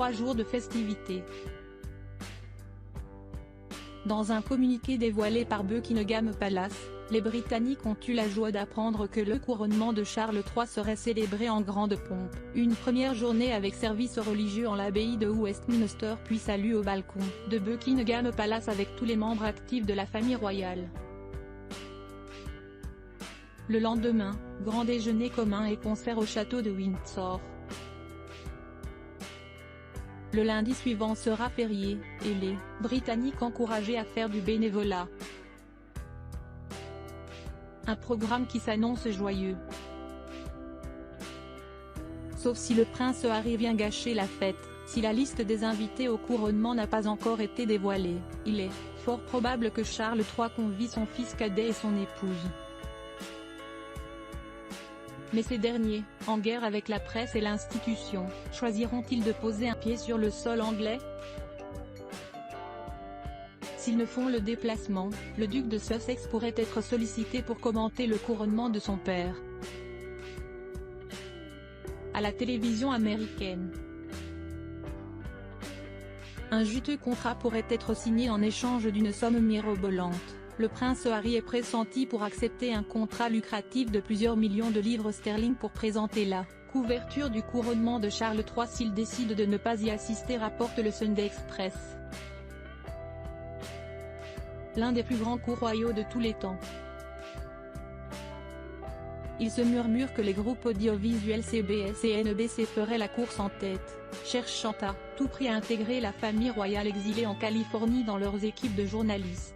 3 jours de festivités. Dans un communiqué dévoilé par Buckingham Palace, les Britanniques ont eu la joie d'apprendre que le couronnement de Charles III serait célébré en grande pompe. Une première journée avec service religieux en l'abbaye de Westminster puis salut au balcon de Buckingham Palace avec tous les membres actifs de la famille royale. Le lendemain, grand déjeuner commun et concert au château de Windsor. Le lundi suivant sera férié, et les Britanniques encouragés à faire du bénévolat. Un programme qui s'annonce joyeux. Sauf si le prince Harry vient gâcher la fête, si la liste des invités au couronnement n'a pas encore été dévoilée, il est fort probable que Charles III convie son fils cadet et son épouse. Mais ces derniers, en guerre avec la presse et l'institution, choisiront-ils de poser un pied sur le sol anglais? S'ils ne font le déplacement, le duc de Sussex pourrait être sollicité pour commenter le couronnement de son père à la télévision américaine. Un juteux contrat pourrait être signé en échange d'une somme mirobolante. Le prince Harry est pressenti pour accepter un contrat lucratif de plusieurs millions de livres sterling pour présenter la couverture du couronnement de Charles III s'il décide de ne pas y assister, rapporte le Sunday Express. L'un des plus grands cours royaux de tous les temps. Il se murmure que les groupes audiovisuels CBS et NBC feraient la course en tête, cherchant à tout prix à intégrer la famille royale exilée en Californie dans leurs équipes de journalistes.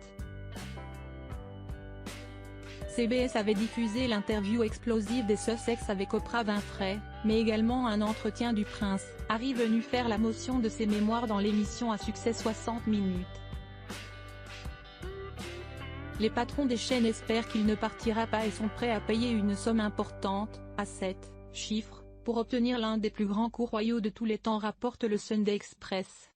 CBS avait diffusé l'interview explosive des Sussex avec Oprah Winfrey, mais également un entretien du prince Harry venu faire la motion de ses mémoires dans l'émission à succès 60 minutes. Les patrons des chaînes espèrent qu'il ne partira pas et sont prêts à payer une somme importante, à 7 chiffres, pour obtenir l'un des plus grands cours royaux de tous les temps, rapporte le Sunday Express.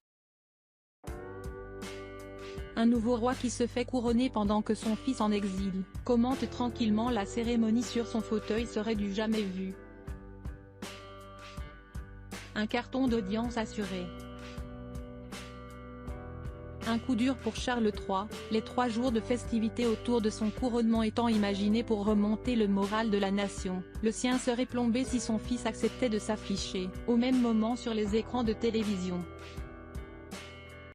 Un nouveau roi qui se fait couronner pendant que son fils en exil commente tranquillement la cérémonie sur son fauteuil serait du jamais vu. Un carton d'audience assuré. Un coup dur pour Charles III, les 3 jours de festivités autour de son couronnement étant imaginés pour remonter le moral de la nation. Le sien serait plombé si son fils acceptait de s'afficher au même moment sur les écrans de télévision.